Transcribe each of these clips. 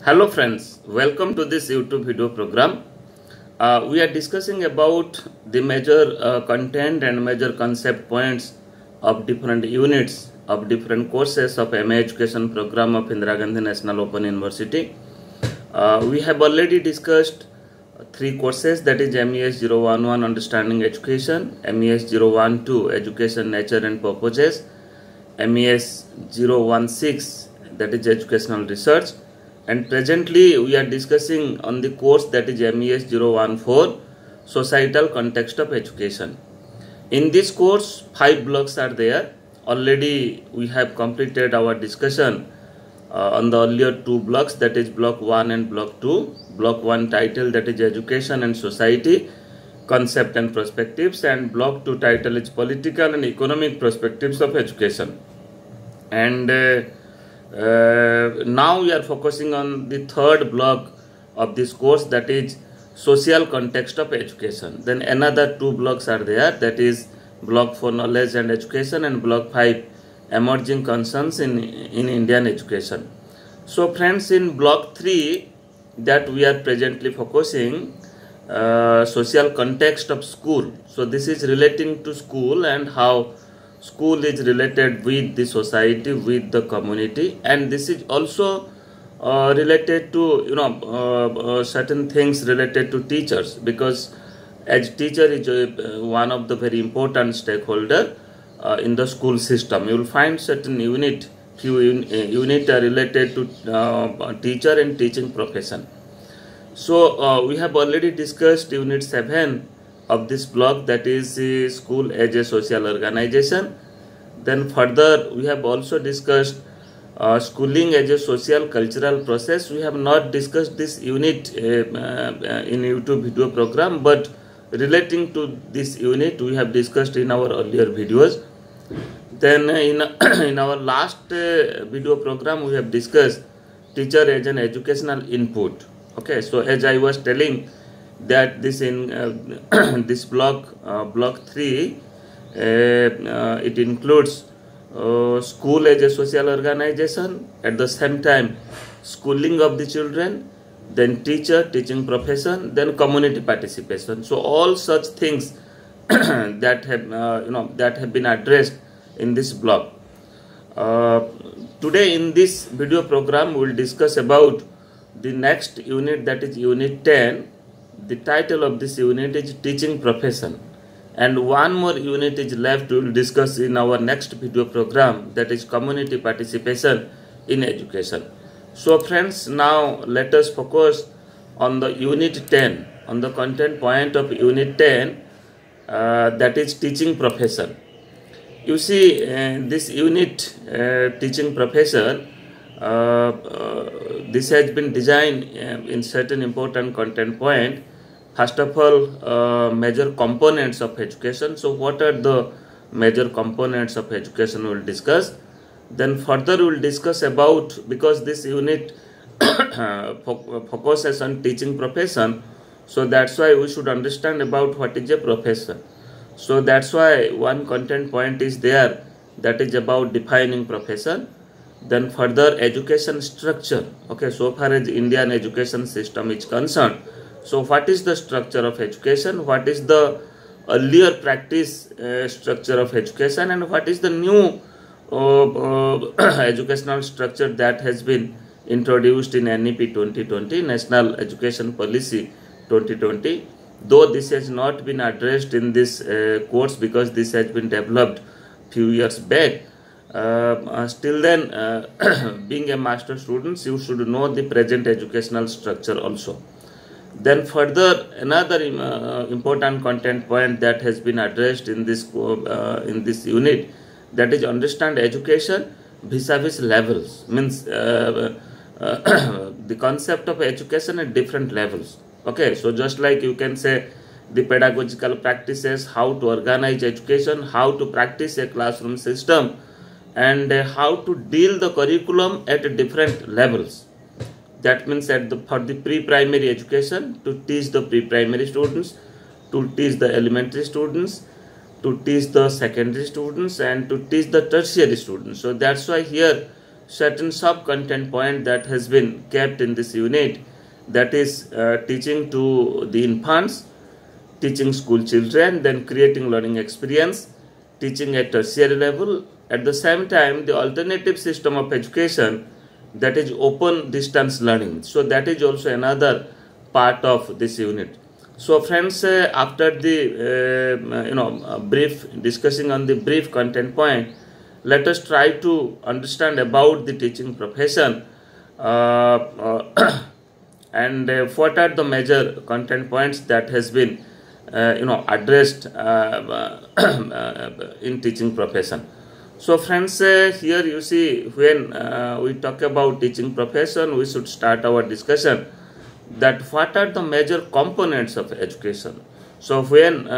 Hello friends, welcome to this YouTube video program. We are discussing about the major content and major concept points of different units of different courses of MA Education program of Indira Gandhi National Open University. We have already discussed three courses, that is MES-011 Understanding Education, MES-012 Education Nature and Purposes, MES-016 that is Educational Research, and presently we are discussing on the course that is MES-014 Societal Context of Education. In this course 5 blocks are there. Already we have completed our discussion on the earlier 2 blocks, that is block 1 and block 2. Block 1 title, that is Education and Society Concept and Perspectives, and block 2 title is Political and Economic Perspectives of Education. And now we are focusing on the third block of this course, that is Social Context of Education. Then another 2 blocks are there, that is block 4 Knowledge and Education and block 5 Emerging Concerns in Indian Education. So friends, in block 3 that we are presently focusing social context of school. So this is relating to school and how school is related with the society, with the community, and this is also related to certain things related to teachers, because as teacher is one of the very important stakeholder in the school system. You will find certain unit are related to teacher and teaching profession. So we have already discussed unit 7 of this block, that is school as a social organization. Then further we have also discussed schooling as a social cultural process. We have not discussed this unit in YouTube video program, but relating to this unit we have discussed in our earlier videos. Then in our last video program we have discussed teacher as an educational input. Okay, so as I was telling that this in this block 3 it includes school as a social organization, at the same time schooling of the children, then teacher, teaching profession, then community participation. So all such things that have been addressed in this block. Today in this video program we will discuss about the next unit, that is unit 10. The title of this unit is Teaching Profession, and one more unit is left to discuss in our next video program, that is Community Participation in Education. So friends, now let us focus on the unit 10, on the content point of unit 10, that is Teaching Profession. You see, this unit Teaching Profession, this has been designed in certain important content point. First of all, major components of education. So what are the major components of education we will discuss. Then further we will discuss about, because this unit focuses on teaching profession, so that's why we should understand about what is a profession. So that's why one content point is there, that is about defining profession. Then further education structure. Okay, so far as Indian education system is concerned, so what is the structure of education, what is the earlier practice structure of education, and what is the new educational structure that has been introduced in NEP 2020, National Education Policy 2020. Though this has not been addressed in this course because this has been developed few years back, still then being a master student you should know the present educational structure also. Then further another important content point that has been addressed in this unit, that is understand education vis-a-vis levels, means the concept of education at different levels. Okay, so just like you can say the pedagogical practices, how to organize education, how to practice a classroom system, and how to deal the curriculum at different levels. That means for the pre-primary education, to teach the pre-primary students, to teach the elementary students, to teach the secondary students, and to teach the tertiary students. So that's why here certain sub-content point that has been kept in this unit, that is teaching to the infants, teaching school children, then creating learning experience, teaching at tertiary level. At the same time, the alternative system of education, that is open distance learning. So that is also another part of this unit. So friends, after the brief discussing on the brief content point, let us try to understand about the teaching profession and what are the major content points that has been addressed in teaching profession. So friends, here you see, when we talk about teaching profession, we should start our discussion that what are the major components of education. So when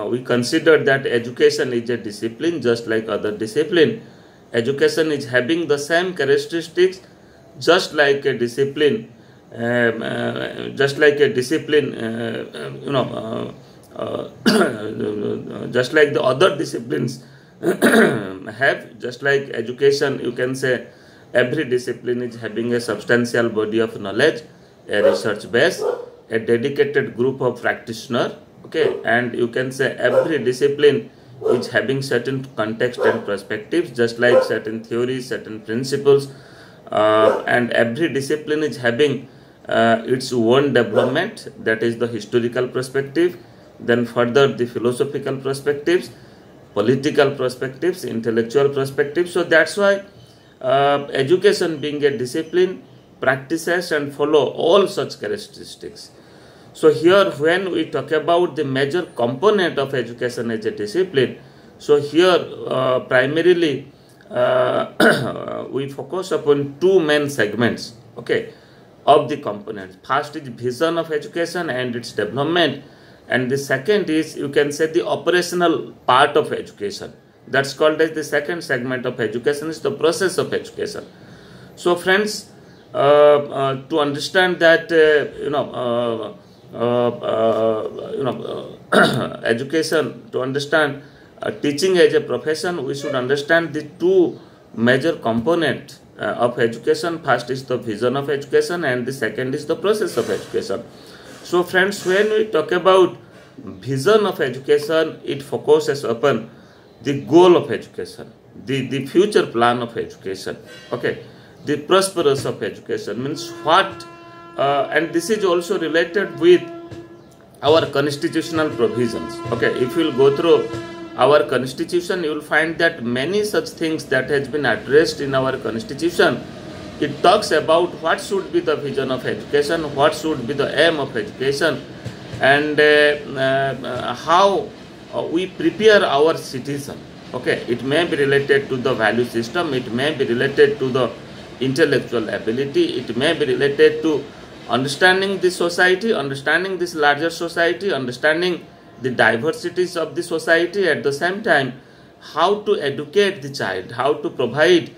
we consider that education is a discipline just like other discipline, education is having the same characteristics just like a discipline, just like the other disciplines have. Just like education, you can say every discipline is having a substantial body of knowledge, a research base, a dedicated group of practitioners, okay, and you can say every discipline is having certain context and perspectives, just like certain theories, certain principles, and every discipline is having its own development, that is the historical perspective, then further the philosophical perspectives, political perspectives, intellectual perspectives. So that's why education being a discipline practices and follow all such characteristics. So here when we talk about the major component of education as a discipline, so here primarily we focus upon two main segments, okay, of the components. First is vision of education and its development, and the second is, you can say, the operational part of education. That's called as the second segment of education, is the process of education. So friends, to understand that education, to understand teaching as a profession, we should understand the two major components of education. First is the vision of education and the second is the process of education. So friends, when we talk about vision of education, it focuses upon the goal of education, the future plan of education, okay, the prosperous of education means what, and this is also related with our constitutional provisions, okay. If you will go through our constitution, you will find that many such things that has been addressed in our constitution. It talks about what should be the vision of education, what should be the aim of education, and how we prepare our citizen, okay. It may be related to the value system, it may be related to the intellectual ability, it may be related to understanding the society, understanding this larger society, understanding the diversities of the society, at the same time how to educate the child, how to provide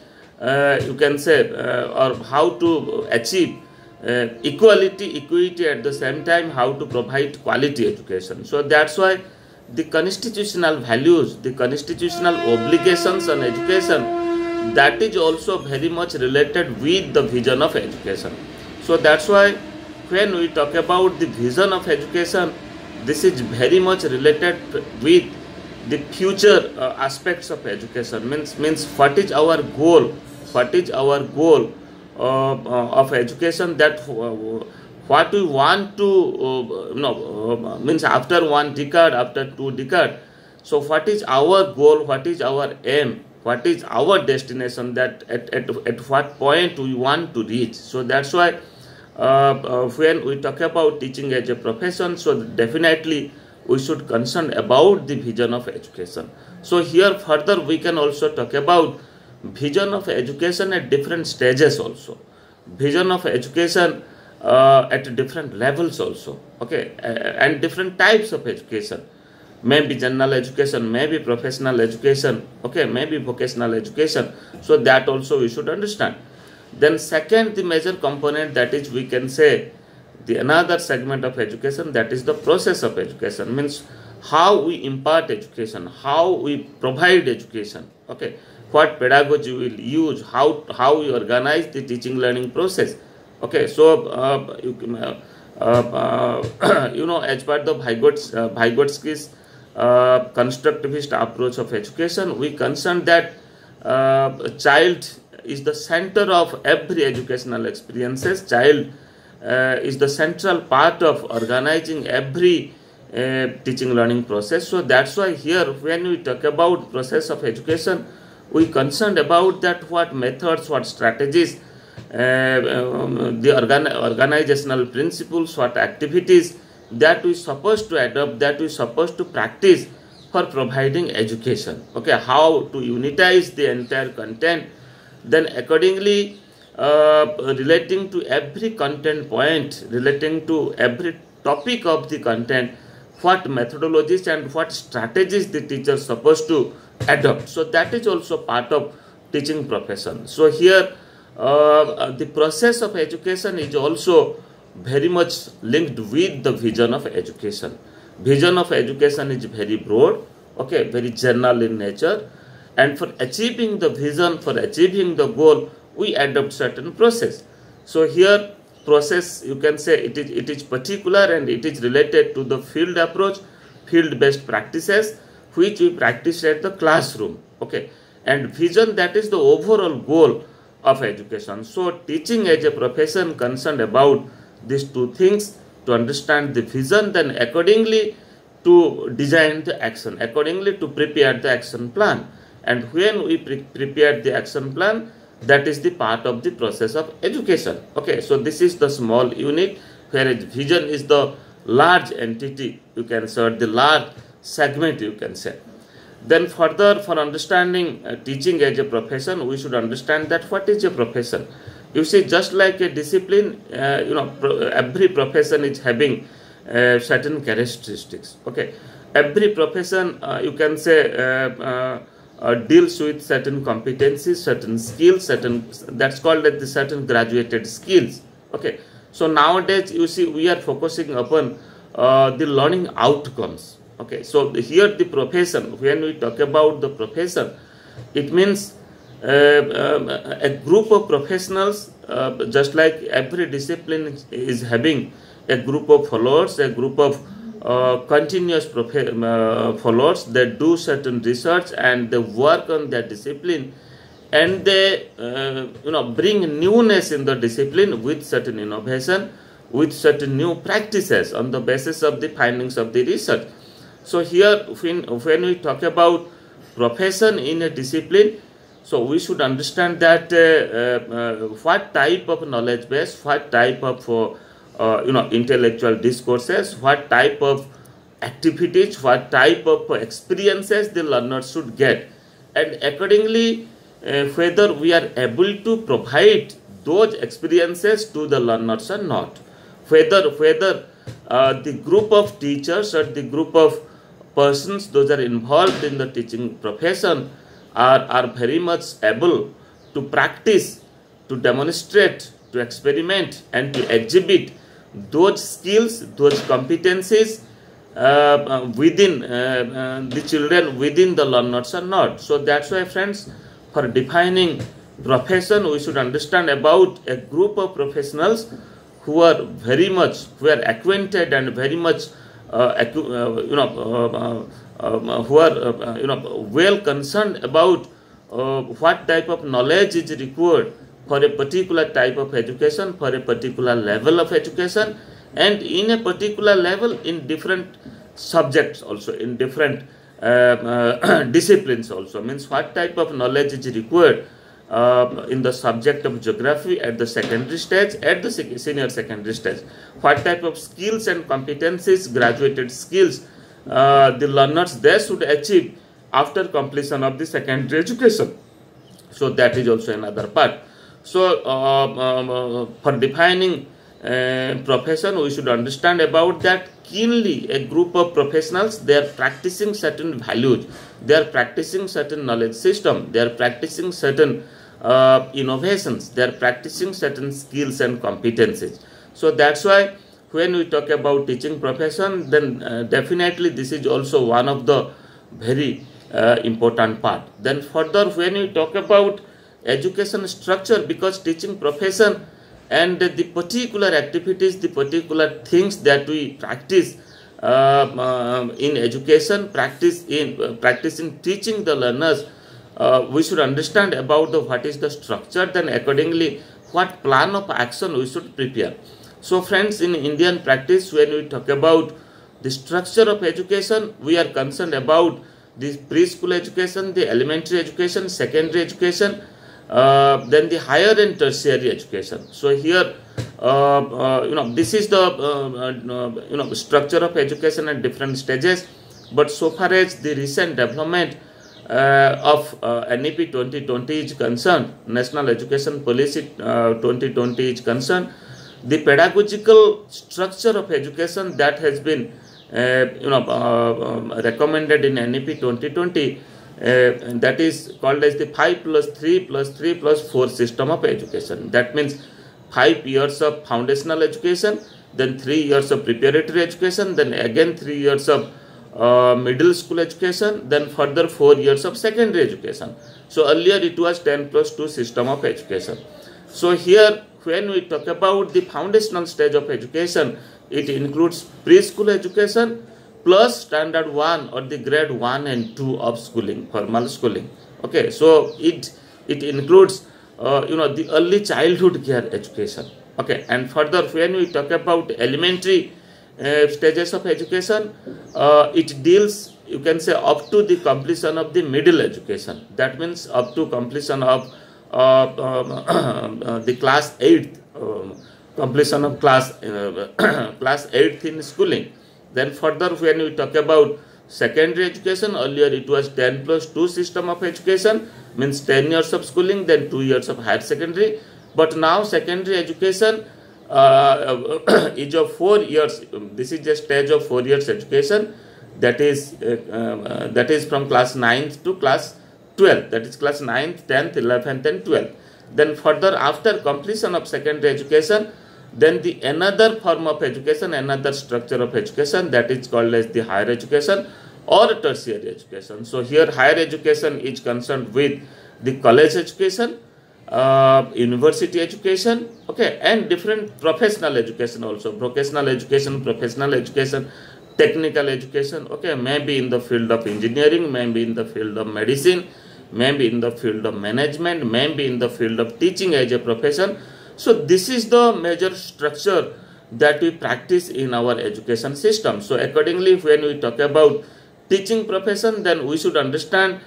you can say or how to achieve equity, at the same time how to provide quality education. So that's why the constitutional values, the constitutional obligations on education, that is also very much related with the vision of education. So that's why when we talk about the vision of education, this is very much related with the future aspects of education, means what is our goal, what is our goal of education, that what we want to means after 1 decade, after 2 decades. So what is our goal, what is our aim, what is our destination, that at what point we want to reach. So that's why when we talk about teaching as a profession, so definitely we should concern about the vision of education. So here further we can also talk about vision of education at different stages also, vision of education at different levels also, okay, and different types of education, maybe general education, maybe professional education, okay, maybe vocational education. So that also we should understand. Then second, the major component, that is, we can say, the another segment of education, that is the process of education, means how we impart education, how we provide education, okay. what pedagogy you will use, how you organize the teaching learning process. Okay, so as part of Vygotsky's constructivist approach of education, we concern that child is the center of every educational experiences. Child is the central part of organizing every teaching learning process. So that's why here when we talk about process of education, we concerned about that what methods, what strategies, the organizational principles, what activities that we supposed to adopt, that we supposed to practice for providing education. Okay, how to unitize the entire content, then accordingly relating to every content point, relating to every topic of the content, what methodologies and what strategies the teacher is supposed to adopt. So that is also part of teaching profession. So here the process of education is also very much linked with the vision of education. Vision of education is very broad, okay, very general in nature, and for achieving the vision, for achieving the goal, we adopt certain process. So here process, you can say it is particular and it is related to the field approach, field based practices which we practice at the classroom. Okay, and vision, that is the overall goal of education. So teaching as a profession concerned about these two things, to understand the vision, then accordingly to design the action, accordingly to prepare the action plan. And when we prepare the action plan, that is the part of the process of education. Okay, so this is the small unit, whereas vision is the large entity, you can say, the large segment, you can say. Then further, for understanding teaching as a profession, we should understand that what is a profession. You see, just like a discipline, every profession is having certain characteristics. Okay, every profession, you can say, deals with certain competencies, certain skills, that's called as the certain graduated skills. Okay, so nowadays you see we are focusing upon the learning outcomes. Okay, so here the profession, when we talk about the profession, it means a group of professionals, just like every discipline is having a group of followers, a group of continuous followers that do certain research and they work on their discipline, and they bring newness in the discipline with certain innovation, with certain new practices on the basis of the findings of the research. So here when we talk about profession in a discipline, so we should understand that what type of knowledge base, what type of intellectual discourses, what type of activities, what type of experiences the learners should get, and accordingly whether we are able to provide those experiences to the learners or not, whether the group of teachers or the group of persons those are involved in the teaching profession are very much able to practice, to demonstrate, to experiment and to exhibit those skills, those competencies within the children, within the learners or not. So that's why, friends, for defining profession, we should understand about a group of professionals who are very much, who are acquainted and very much who are well concerned about what type of knowledge is required for a particular type of education, for a particular level of education, and in a particular level in different subjects also, in different disciplines also. Means what type of knowledge is required in the subject of geography at the secondary stage, at the senior secondary stage. What type of skills and competencies, graduated skills, the learners they should achieve after completion of the secondary education. So that is also another part. So for defining profession, we should understand about that keenly. A group of professionals, they are practicing certain values, they are practicing certain knowledge system, they are practicing certain innovations, they are practicing certain skills and competencies. So that's why when we talk about teaching profession, then definitely this is also one of the very important part. Then further, when we talk about education structure, because teaching profession and the particular activities, the particular things that we practice in education, practice in teaching the learners, we should understand about what is the structure, then accordingly what plan of action we should prepare. So friends, in Indian practice, when we talk about the structure of education, we are concerned about the preschool education, the elementary education, secondary education, then the higher and tertiary education. So here, this is the structure of education at different stages. But so far as the recent development of NEP 2020 is concerned, National Education Policy 2020 is concerned, the pedagogical structure of education that has been recommended in NEP 2020, that is called as the 5+3+3+4 system of education. That means 5 years of foundational education, then 3 years of preparatory education, then again 3 years of middle school education, then further 4 years of secondary education. So earlier it was 10+2 system of education. So here, when we talk about the foundational stage of education, it includes preschool education plus standard 1 or the grade 1 and 2 of schooling, formal schooling. Okay, so it includes the early childhood care education. Okay, and further, when we talk about elementary stages of education, it deals, you can say, up to the completion of the middle education. That means up to completion of the class 8th, completion of class 8th in schooling. Then further, when we talk about secondary education, earlier it was 10+2 system of education, means 10 years of schooling, then 2 years of higher secondary. But now secondary education is of 4 years. This is the stage of 4 years education, that is from class 9th to class 12th, that is class 9th, 10th, 11th and 12th. Then further, after completion of secondary education, then the another form of education, another structure of education, that is called as the higher education or tertiary education. So here higher education is concerned with the college education, university education, okay, and different professional education also, vocational education, professional education, technical education, okay, maybe in the field of engineering, maybe in the field of medicine, maybe in the field of management, maybe in the field of teaching as a profession. So this is the major structure that we practice in our education system. So accordingly, when we talk about teaching profession, then we should understand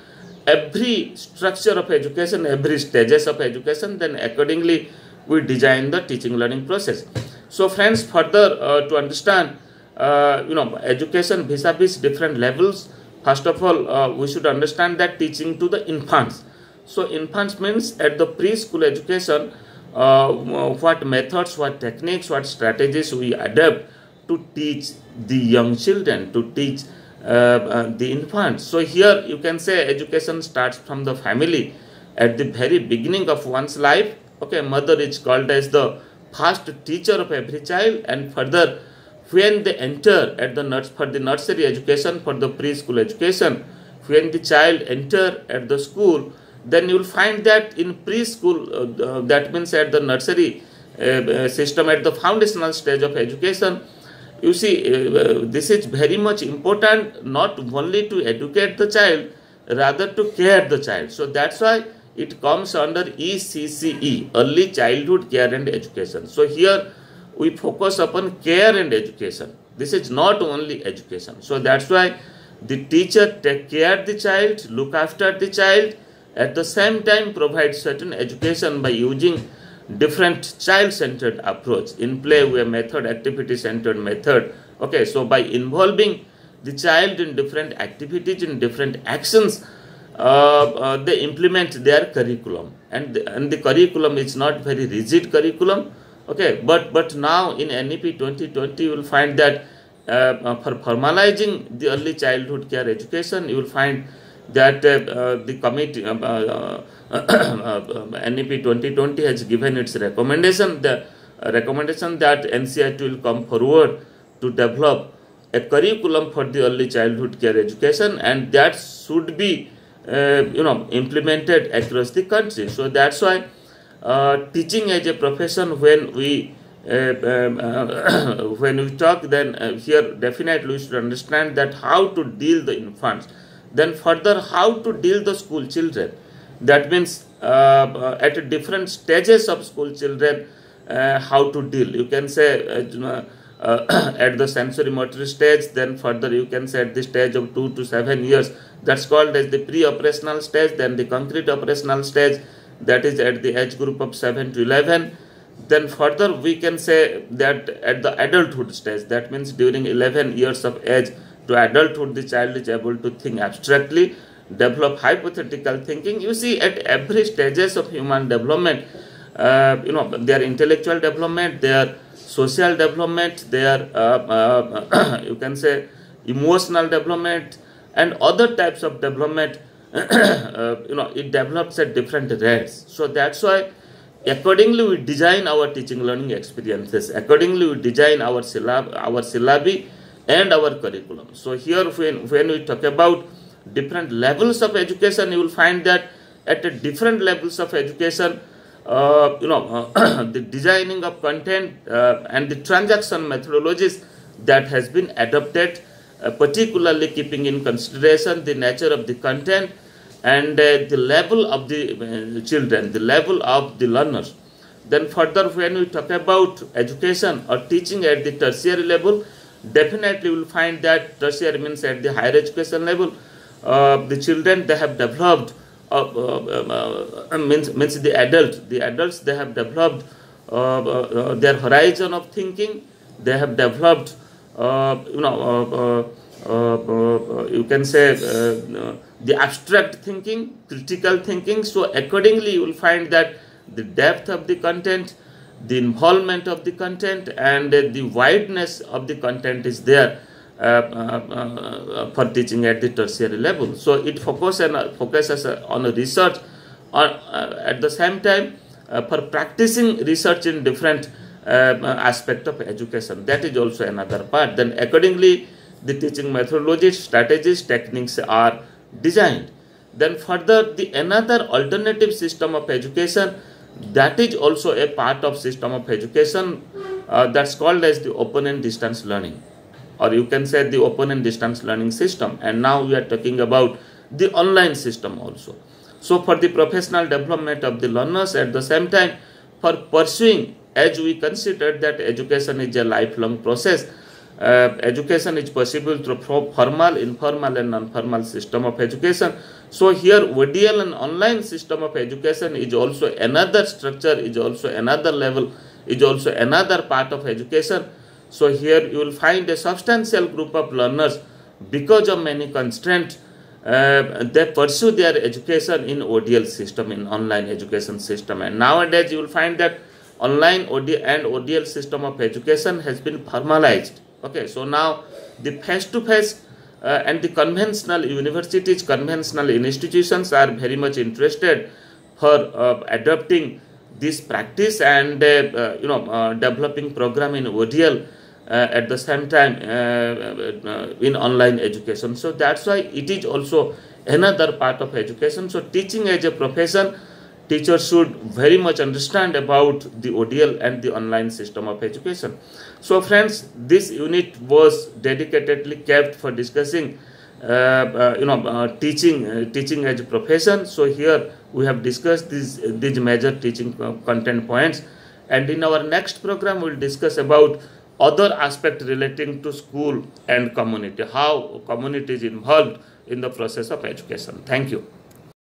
every structure of education, every stages of education, then accordingly we design the teaching learning process. So friends, further to understand education vis-a-vis different levels, first of all, we should understand that teaching to the infants. So infants means at the preschool education, what methods, what techniques, what strategies we adapt to teach the young children, to teach the infants. So here you can say education starts from the family at the very beginning of one's life. Okay, mother is called as the first teacher of every child, and further when they enter at the for the nursery education, for the preschool education, when the child enter at the school, then you will find that in preschool, that means at the nursery system, at the foundational stage of education, you see, this is very much important, not only to educate the child, rather to care the child. So that's why it comes under ECCE, Early Childhood Care and Education. So here we focus upon care and education. This is not only education. So that's why the teacher take care of the child, look after the child, at the same time provide certain education by using different child-centered approach, in play way method, activity-centered method. Okay, so by involving the child in different activities, in different actions, they implement their curriculum, and the curriculum is not very rigid curriculum. Okay, but now in NEP 2020 you will find that for formalizing the early childhood care education, you will find that the committee NEP 2020 has given its recommendation, the recommendation that NCERT will come forward to develop a curriculum for the early childhood care education, and that should be implemented across the country. So that's why teaching as a profession, when we when we talk, then here definitely we should understand that how to deal the infants, then further how to deal the school children. That means at different stages of school children, how to deal. You can say at the sensory motor stage, then further you can say at the stage of 2 to 7 years, that's called as the pre-operational stage, then the concrete operational stage, that is at the age group of 7 to 11. Then further we can say that at the adulthood stage, that means during 11 years of age to adulthood, the child is able to think abstractly, develop hypothetical thinking. You see, at every stages of human development, their intellectual development, their social development, their you can say emotional development, and other types of development, it develops at different rates. So that's why accordingly we design our teaching learning experiences, accordingly we design our syllabi and our curriculum. So here when we talk about different levels of education, you will find that at a different levels of education, the designing of content and the transaction methodologies that has been adopted, particularly keeping in consideration the nature of the content and the level of the children, the level of the learners. Then further, when we talk about education or teaching at the tertiary level, definitely you will find that tertiary means at the higher education level, the children, they have developed means the adults, they have developed their horizon of thinking. They have developed you can say the abstract thinking, critical thinking. So accordingly you will find that the depth of the content, the involvement of the content, and the wideness of the content is there for teaching at the tertiary level. So it focuses on a research, or at the same time for practicing research in different aspect of education. That is also another part. Then accordingly the teaching methodologies, strategies, techniques are designed. Then further, the another alternative system of education, that is also a part of system of education, that's called as the open and distance learning, or you can say the open and distance learning system. And now we are talking about the online system also. So for the professional development of the learners, at the same time for pursuing, as we consider that education is a lifelong process, education is possible through formal, informal and non-formal system of education. So here ODL and online system of education is also another structure, is also another level, is also another part of education. So here you will find a substantial group of learners, because of many constraints, they pursue their education in ODL system, in online education system. And nowadays you will find that online and ODL system of education has been formalized. Okay, so now the face-to-face and the conventional universities, conventional institutions are very much interested for adopting this practice and developing program in ODL at the same time in online education. So that's why it is also another part of education. So teaching as a profession, teachers should very much understand about the ODL and the online system of education. So friends, this unit was dedicatedly kept for discussing teaching as a profession. So here we have discussed these major teaching content points, and in our next program we will discuss about other aspect relating to school and community, how community is involved in the process of education. Thank you.